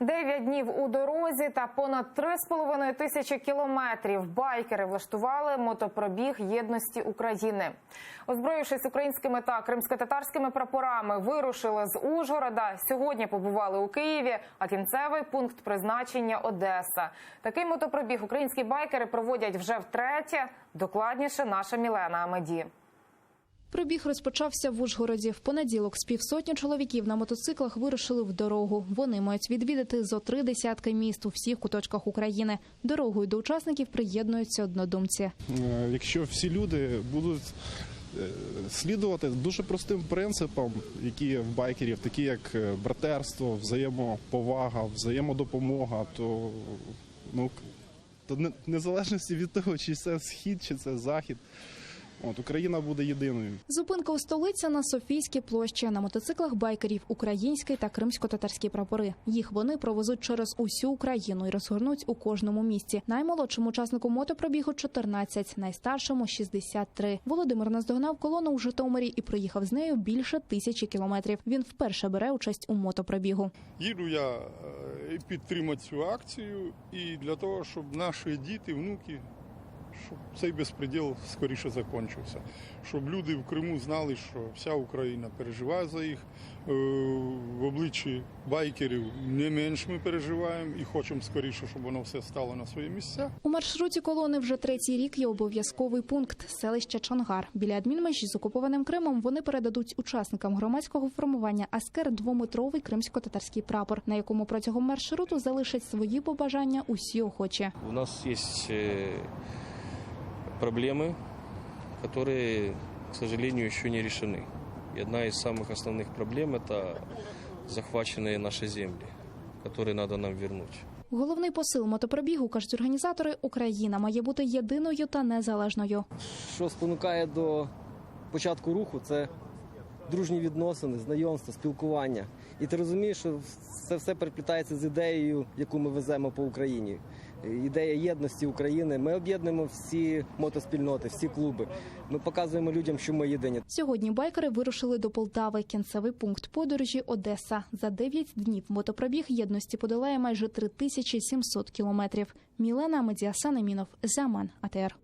9 днів у дорозі та понад 3,5 тисячі кілометрів байкери влаштували мотопробіг єдності України. Озброївшись українськими та кримськотатарськими прапорами, вирушили з Ужгорода. Сьогодні побували у Києві, а кінцевий пункт призначення – Одеса. Такий мотопробіг українські байкери проводять вже втретє. Докладніше наша Мілена Амеді. Пробіг розпочався в Ужгороді. В понеділок з півсотні чоловіків на мотоциклах вирушили в дорогу. Вони мають відвідати зо 3 десятки міст у всіх куточках України. Дорогою до учасників приєднуються однодумці. Якщо всі люди будуть слідувати дуже простим принципам, які є в байкерів, такі як братерство, взаємоповага, взаємодопомога, то незалежності від того, чи це схід, чи це захід, Україна буде єдиною. Зупинка у столиці на Софійській площі. На мотоциклах байкерів українські та кримсько-татарські прапори. Їх вони провезуть через усю Україну і розгорнуть у кожному місті. Наймолодшому учаснику мотопробігу 14, найстаршому 63. Володимир наздогнав колону у Житомирі і проїхав з нею більше 1000 кілометрів. Він вперше бере участь у мотопробігу. Їду я підтримати цю акцію і для того, щоб наші діти, внуки, щоб цей безпреділ скоріше закінчився. Щоб люди в Криму знали, що вся Україна переживає за їх. В обличчі байкерів не менш ми переживаємо і хочемо скоріше, щоб воно все стало на свої місця. У маршруті колони вже 3-й рік є обов'язковий пункт – селище Чонгар. Біля адмінмежі з окупованим Кримом вони передадуть учасникам громадського формування «Аскер» 2-метровий кримсько-татарський прапор, на якому протягом маршруту залишать свої побажання усі охочі. У нас є проблемы, которые, к сожалению, еще не решены. И одна из самых основных проблем – это захваченные наши земли, которые надо нам вернуть. Головний посил мотопробігу, кажуть організатори, Україна має бути єдиною та незалежною. Що спонукає до початку руху – це дружні відносини, знайомства, спілкування. І ти розумієш, що це все переплітається з ідеєю, яку ми веземо по Україні. Ідея єдності України. Ми об'єднуємо всі мотоспільноти, всі клуби. Ми показуємо людям, що ми єдині. Сьогодні байкери вирушили до Полтави. Кінцевий пункт подорожі – Одеса. За 9 днів мотопробіг єдності подолає майже 3700 кілометрів. Мілена Амеді, Асан Амінов, Заман, АТР.